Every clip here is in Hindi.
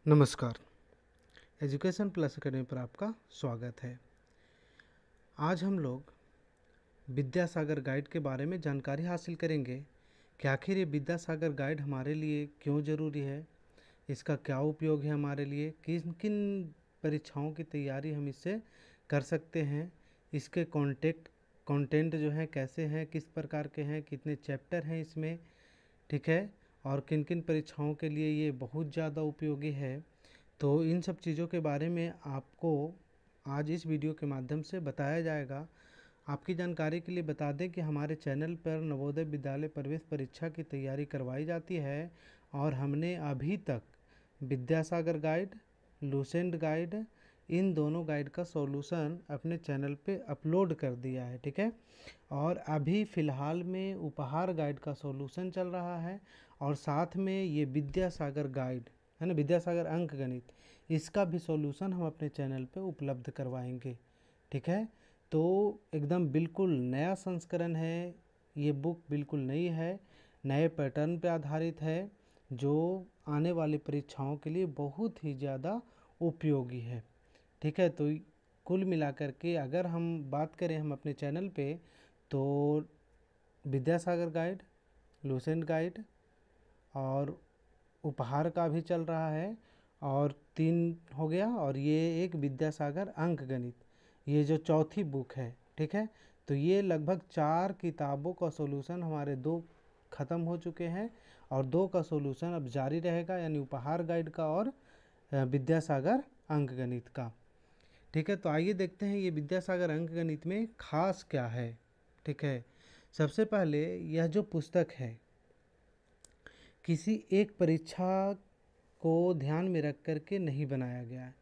नमस्कार। एजुकेशन प्लस अकेडमी पर आपका स्वागत है। आज हम लोग विद्यासागर गाइड के बारे में जानकारी हासिल करेंगे कि आखिर ये विद्यासागर गाइड हमारे लिए क्यों ज़रूरी है, इसका क्या उपयोग है हमारे लिए, किन किन परीक्षाओं की तैयारी हम इससे कर सकते हैं, इसके कंटेंट जो हैं कैसे हैं, किस प्रकार के हैं, कितने चैप्टर हैं इसमें, ठीक है, और किन किन परीक्षाओं के लिए ये बहुत ज़्यादा उपयोगी है। तो इन सब चीज़ों के बारे में आपको आज इस वीडियो के माध्यम से बताया जाएगा। आपकी जानकारी के लिए बता दें कि हमारे चैनल पर नवोदय विद्यालय प्रवेश परीक्षा की तैयारी करवाई जाती है और हमने अभी तक विद्यासागर गाइड, लूसेंट गाइड, इन दोनों गाइड का सॉल्यूशन अपने चैनल पे अपलोड कर दिया है, ठीक है। और अभी फ़िलहाल में उपहार गाइड का सॉल्यूशन चल रहा है और साथ में ये विद्यासागर गाइड है ना, विद्यासागर अंक गणित, इसका भी सॉल्यूशन हम अपने चैनल पे उपलब्ध करवाएंगे, ठीक है। तो एकदम बिल्कुल नया संस्करण है, ये बुक बिल्कुल नई है, नए पैटर्न पे आधारित है, जो आने वाली परीक्षाओं के लिए बहुत ही ज़्यादा उपयोगी है, ठीक है। तो कुल मिलाकर के अगर हम बात करें हम अपने चैनल पे, तो विद्यासागर गाइड, लूसेंट गाइड और उपहार का भी चल रहा है और 3 हो गया, और ये एक विद्यासागर अंक गणित, ये जो चौथी बुक है, ठीक है। तो ये लगभग 4 किताबों का सॉल्यूशन हमारे 2 ख़त्म हो चुके हैं और 2 का सॉल्यूशन अब जारी रहेगा, यानी उपहार गाइड का और विद्यासागर अंक गणित का, ठीक है। तो आइए देखते हैं ये विद्यासागर अंक गणित में खास क्या है, ठीक है। सबसे पहले यह जो पुस्तक है किसी एक परीक्षा को ध्यान में रख कर के नहीं बनाया गया है।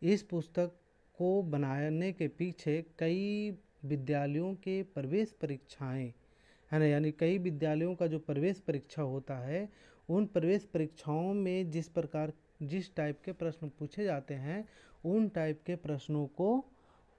इस पुस्तक को बनाने के पीछे कई विद्यालयों के प्रवेश परीक्षाएं है ना, यानी कई विद्यालयों का जो प्रवेश परीक्षा होता है, उन प्रवेश परीक्षाओं में जिस टाइप के प्रश्न पूछे जाते हैं, उन टाइप के प्रश्नों को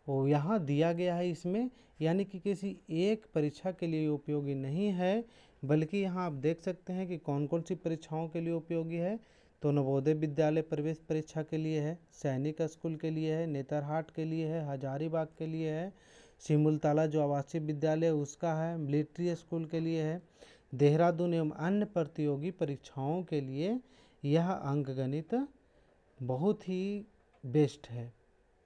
वो यहाँ दिया गया है इसमें, यानी कि किसी एक परीक्षा के लिए उपयोगी नहीं है, बल्कि यहाँ आप देख सकते हैं कि कौन कौन सी परीक्षाओं के लिए उपयोगी है। तो नवोदय विद्यालय प्रवेश परीक्षा के लिए है, सैनिक स्कूल के लिए है, नेतरहाट के लिए है, हजारीबाग के लिए है, सिमुलतला जो आवासीय विद्यालय है उसका है, मिलिट्री स्कूल के लिए है, देहरादून एवं अन्य प्रतियोगी परीक्षाओं के लिए यह अंकगणित बहुत ही बेस्ट है,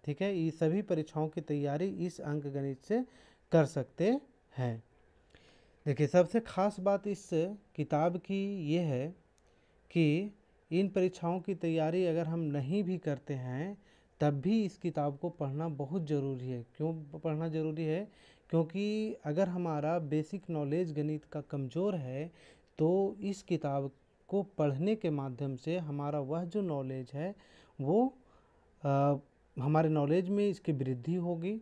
ठीक है। ये सभी परीक्षाओं की तैयारी इस अंकगणित से कर सकते हैं। देखिए, सबसे खास बात इस किताब की ये है कि इन परीक्षाओं की तैयारी अगर हम नहीं भी करते हैं तब भी इस किताब को पढ़ना बहुत ज़रूरी है। क्यों पढ़ना ज़रूरी है? क्योंकि अगर हमारा बेसिक नॉलेज गणित का कमज़ोर है तो इस किताब को पढ़ने के माध्यम से हमारा वह जो नॉलेज है वो हमारे नॉलेज में इसकी वृद्धि होगी।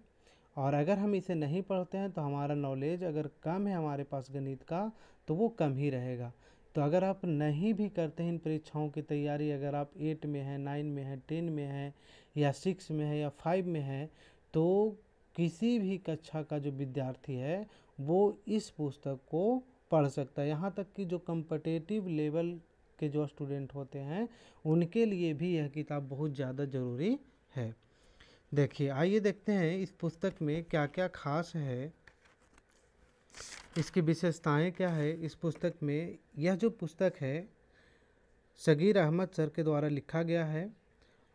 और अगर हम इसे नहीं पढ़ते हैं तो हमारा नॉलेज अगर कम है हमारे पास गणित का, तो वो कम ही रहेगा। तो अगर आप नहीं भी करते हैं इन परीक्षाओं की तैयारी, अगर आप 8 में हैं, 9 में हैं, 10 में हैं, या 6 में है या 5 में है, तो किसी भी कक्षा का जो विद्यार्थी है वो इस पुस्तक को पढ़ सकता है। यहाँ तक कि जो कम्पिटिटिव लेवल के जो स्टूडेंट होते हैं उनके लिए भी यह किताब बहुत ज़्यादा ज़रूरी है। देखिए, आइए देखते हैं इस पुस्तक में क्या क्या खास है, इसकी विशेषताएं क्या है इस पुस्तक में। यह जो पुस्तक है सगीर अहमद सर के द्वारा लिखा गया है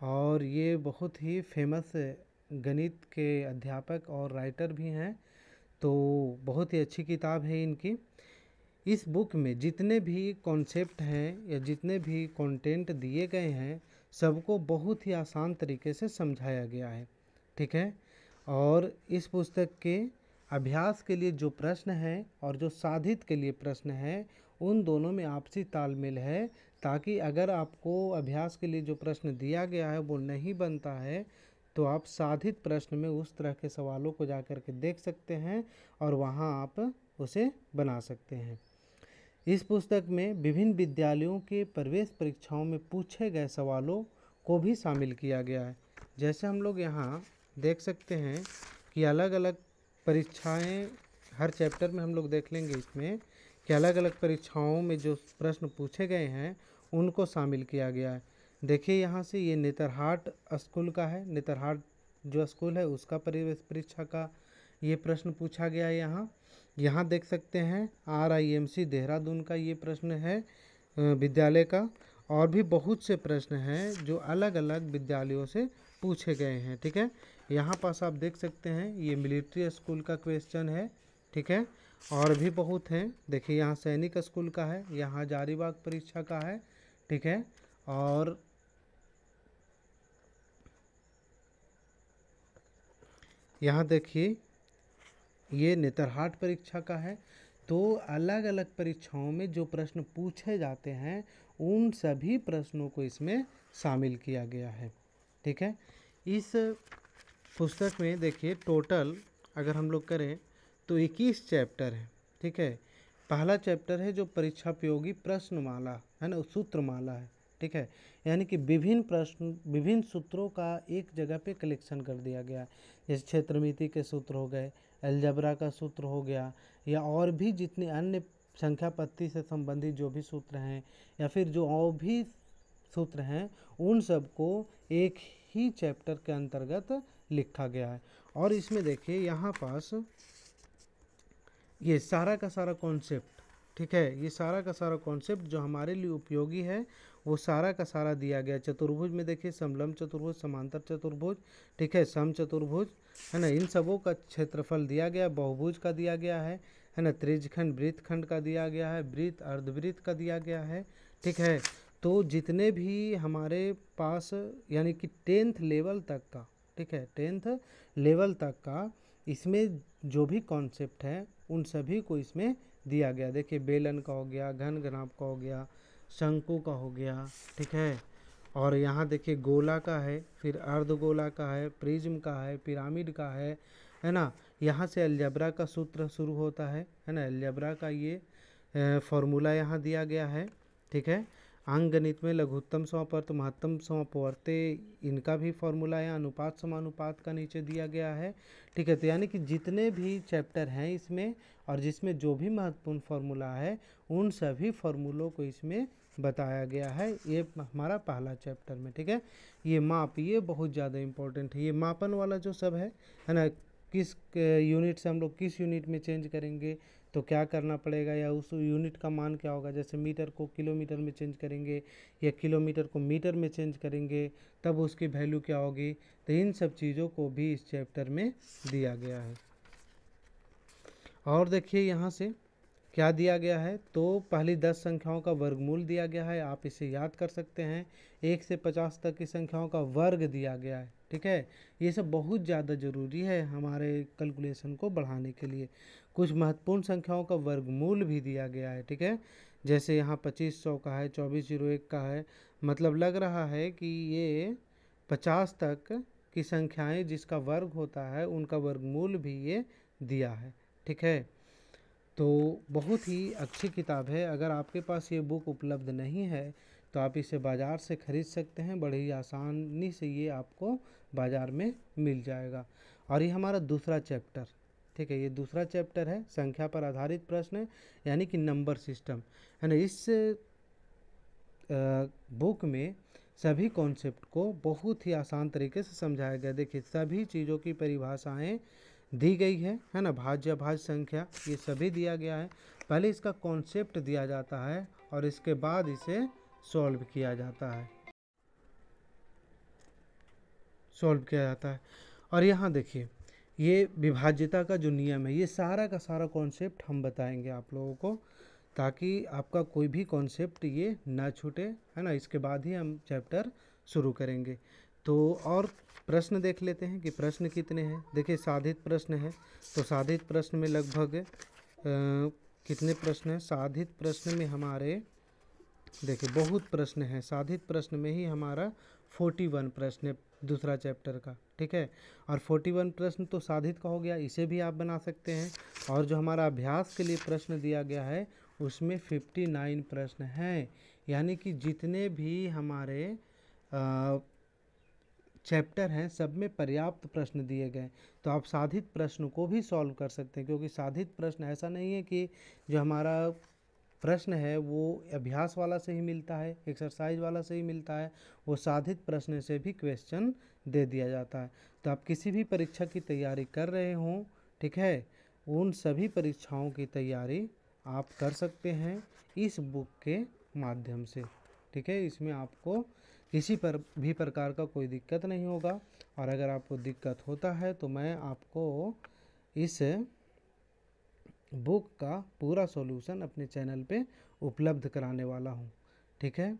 और ये बहुत ही फेमस गणित के अध्यापक और राइटर भी हैं, तो बहुत ही अच्छी किताब है इनकी। इस बुक में जितने भी कॉन्सेप्ट हैं या जितने भी कंटेंट दिए गए हैं सबको बहुत ही आसान तरीके से समझाया गया है, ठीक है। और इस पुस्तक के अभ्यास के लिए जो प्रश्न है और जो साधित के लिए प्रश्न है, उन दोनों में आपसी तालमेल है, ताकि अगर आपको अभ्यास के लिए जो प्रश्न दिया गया है वो नहीं बनता है तो आप साधित प्रश्न में उस तरह के सवालों को जा कर के देख सकते हैं और वहाँ आप उसे बना सकते हैं। इस पुस्तक में विभिन्न विद्यालयों के प्रवेश परीक्षाओं में पूछे गए सवालों को भी शामिल किया गया है। जैसे हम लोग यहाँ देख सकते हैं कि अलग अलग परीक्षाएं, हर चैप्टर में हम लोग देख लेंगे इसमें कि अलग अलग परीक्षाओं में जो प्रश्न पूछे गए हैं उनको शामिल किया गया है। देखिए यहाँ से ये नेतरहाट स्कूल का है, नेतरहाट जो स्कूल है उसका प्रवेश परीक्षा का ये प्रश्न पूछा गया है। यहाँ देख सकते हैं RIMC देहरादून का ये प्रश्न है विद्यालय का। और भी बहुत से प्रश्न हैं जो अलग अलग विद्यालयों से पूछे गए हैं। ठीक है, यहाँ पास आप देख सकते हैं ये मिलिट्री स्कूल का क्वेश्चन है। ठीक है, और भी बहुत हैं। देखिए यहाँ सैनिक स्कूल का है, यहाँ हजारीबाग परीक्षा का है। ठीक है, और यहाँ देखिए ये नेतरहाट परीक्षा का है। तो अलग अलग परीक्षाओं में जो प्रश्न पूछे जाते हैं उन सभी प्रश्नों को इसमें शामिल किया गया है। ठीक है, इस पुस्तक में देखिए टोटल अगर हम लोग करें तो 21 चैप्टर है। ठीक है, पहला चैप्टर है जो परीक्षा उपयोगी प्रश्नमाला है ना, सूत्रमाला है। ठीक है, यानी कि विभिन्न प्रश्न विभिन्न सूत्रों का एक जगह पे कलेक्शन कर दिया गया। जैसे क्षेत्रमिति के सूत्र हो गए, अलजेब्रा का सूत्र हो गया, या और भी जितने अन्य संख्या पत्ती से संबंधित जो भी सूत्र हैं या फिर जो और भी सूत्र हैं उन सब को एक ही चैप्टर के अंतर्गत लिखा गया है। और इसमें देखिए यहाँ पास ये सारा का सारा कॉन्सेप्ट, ठीक है, ये सारा का सारा कॉन्सेप्ट जो हमारे लिए उपयोगी है वो सारा का सारा दिया गया। चतुर्भुज में देखिए समलंब चतुर्भुज, समांतर चतुर्भुज, ठीक है, सम चतुर्भुज, है ना, इन सबों का क्षेत्रफल दिया गया। बहुभुज का दिया गया है ना, त्रिज्यखंड वृत्तखंड का दिया गया है, वृत्त अर्धवृत्त का दिया गया है। ठीक है, तो जितने भी हमारे पास यानी कि 10th लेवल तक का, ठीक है, 10th लेवल तक का इसमें जो भी कॉन्सेप्ट है उन सभी को इसमें दिया गया। देखिए बेलन का हो गया, घन घनाभ का हो गया, शंकु का हो गया। ठीक है, और यहाँ देखिए गोला का है, फिर अर्धगोला का है, प्रिज्म का है, पिरामिड का है ना। यहाँ से अलजेब्रा का सूत्र शुरू होता है ना, अलजेब्रा का ये फॉर्मूला यहाँ दिया गया है। ठीक है, अंक गणित में लघुत्तम समापवर्त महत्तम समापवर्ते इनका भी फॉर्मूला है, अनुपात समानुपात का नीचे दिया गया है। ठीक है, तो यानी कि जितने भी चैप्टर हैं इसमें और जिसमें जो भी महत्वपूर्ण फार्मूला है उन सभी फार्मूलों को इसमें बताया गया है। ये हमारा पहला चैप्टर में। ठीक है, ये माप ये बहुत ज़्यादा इम्पोर्टेंट है। ये मापन वाला जो सब है ना, किस यूनिट से हम लोग किस यूनिट में चेंज करेंगे तो क्या करना पड़ेगा, या उस यूनिट का मान क्या होगा। जैसे मीटर को किलोमीटर में चेंज करेंगे या किलोमीटर को मीटर में चेंज करेंगे तब उसकी वैल्यू क्या होगी। तो इन सब चीज़ों को भी इस चैप्टर में दिया गया है। और देखिए यहाँ से क्या दिया गया है, तो पहली 10 संख्याओं का वर्गमूल दिया गया है, आप इसे याद कर सकते हैं। 1 से 50 तक की संख्याओं का वर्ग दिया गया है। ठीक है, ये सब बहुत ज़्यादा ज़रूरी है हमारे कैलकुलेशन को बढ़ाने के लिए। कुछ महत्वपूर्ण संख्याओं का वर्गमूल भी दिया गया है। ठीक है, जैसे यहाँ 2500 का है, 2401 का है, मतलब लग रहा है कि ये 50 तक की संख्याएं जिसका वर्ग होता है उनका वर्गमूल भी ये दिया है। ठीक है, तो बहुत ही अच्छी किताब है। अगर आपके पास ये बुक उपलब्ध नहीं है तो आप इसे बाज़ार से ख़रीद सकते हैं, बड़ी ही आसानी से ये आपको बाज़ार में मिल जाएगा। और ये हमारा दूसरा चैप्टर, ठीक है, ये दूसरा चैप्टर है, संख्या पर आधारित प्रश्न यानी कि नंबर सिस्टम, है ना। इस बुक में सभी कॉन्सेप्ट को बहुत ही आसान तरीके से समझाया गया। देखिए सभी चीज़ों की परिभाषाएं दी गई है ना, भाज्य भाज्य संख्या ये सभी दिया गया है। पहले इसका कॉन्सेप्ट दिया जाता है और इसके बाद इसे सॉल्व किया जाता है। और यहाँ देखिए ये विभाज्यता का जो नियम है ये सारा का सारा कॉन्सेप्ट हम बताएंगे आप लोगों को, ताकि आपका कोई भी कॉन्सेप्ट ये ना छूटे, है ना। इसके बाद ही हम चैप्टर शुरू करेंगे। तो और प्रश्न देख लेते हैं कि प्रश्न कितने हैं। देखिए साधित प्रश्न है, तो साधित प्रश्न में लगभग कितने प्रश्न हैं। साधित प्रश्न में हमारे देखिए बहुत प्रश्न हैं। साधित प्रश्न में ही हमारा 41 प्रश्न है दूसरा चैप्टर का। ठीक है, और 41 प्रश्न तो साधित का हो गया, इसे भी आप बना सकते हैं। और जो हमारा अभ्यास के लिए प्रश्न दिया गया है उसमें 59 प्रश्न हैं, यानी कि जितने भी हमारे चैप्टर हैं सब में पर्याप्त प्रश्न दिए गए। तो आप साधित प्रश्न को भी सॉल्व कर सकते हैं, क्योंकि साधित प्रश्न ऐसा नहीं है कि जो हमारा प्रश्न है वो अभ्यास वाला से ही मिलता है, एक्सरसाइज वाला से ही मिलता है, वो साधित प्रश्न से भी क्वेश्चन दे दिया जाता है। तो आप किसी भी परीक्षा की तैयारी कर रहे हों, ठीक है, उन सभी परीक्षाओं की तैयारी आप कर सकते हैं इस बुक के माध्यम से, ठीक है। इसमें आपको किसी पर भी प्रकार का कोई दिक्कत नहीं होगा, और अगर आपको दिक्कत होता है तो मैं आपको इस बुक का पूरा सॉल्यूशन अपने चैनल पे उपलब्ध कराने वाला हूँ, ठीक है।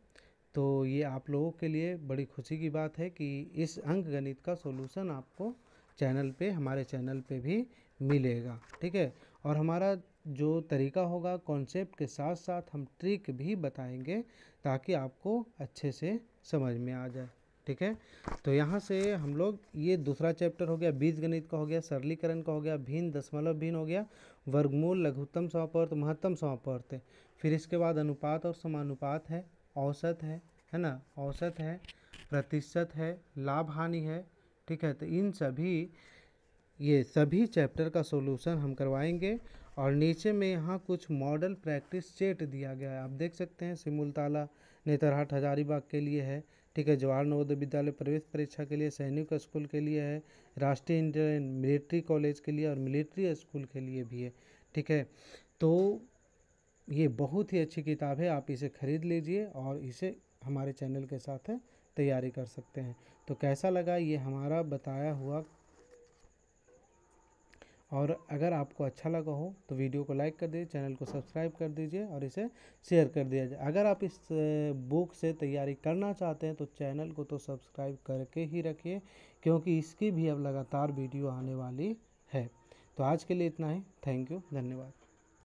तो ये आप लोगों के लिए बड़ी खुशी की बात है कि इस अंक गणित का सॉल्यूशन आपको चैनल पे, हमारे चैनल पे भी मिलेगा, ठीक है। और हमारा जो तरीका होगा, कॉन्सेप्ट के साथ साथ हम ट्रिक भी बताएंगे ताकि आपको अच्छे से समझ में आ जाए, ठीक है। तो यहाँ से हम लोग, ये दूसरा चैप्टर हो गया, बीजगणित का हो गया, सरलीकरण का हो गया, भिन्न, दशमलव भिन्न हो गया, वर्गमूल, लघुत्तम समापवर्त, महत्तम समापवर्त। फिर इसके बाद अनुपात और समानुपात है, औसत है ना, औसत है, प्रतिशत है, लाभ हानि है, ठीक है। तो इन सभी, ये सभी चैप्टर का सॉल्यूशन हम करवाएंगे। और नीचे में यहाँ कुछ मॉडल प्रैक्टिस सेट दिया गया है, आप देख सकते हैं। सिमुलताला नेतरहाट हजारीबाग के लिए है, ठीक है। जवाहर नवोदय विद्यालय प्रवेश परीक्षा के लिए, सैनिक स्कूल के लिए है, राष्ट्रीय इंटर मिलिट्री कॉलेज के लिए और मिलिट्री स्कूल के लिए भी है, ठीक है। तो ये बहुत ही अच्छी किताब है, आप इसे खरीद लीजिए और इसे हमारे चैनल के साथ तैयारी कर सकते हैं। तो कैसा लगा ये हमारा बताया हुआ, और अगर आपको अच्छा लगा हो तो वीडियो को लाइक कर दीजिए, चैनल को सब्सक्राइब कर दीजिए और इसे शेयर कर दिया जाए। अगर आप इस बुक से तैयारी करना चाहते हैं तो चैनल को तो सब्सक्राइब करके ही रखिए, क्योंकि इसकी भी अब लगातार वीडियो आने वाली है। तो आज के लिए इतना ही, थैंक यू, धन्यवाद।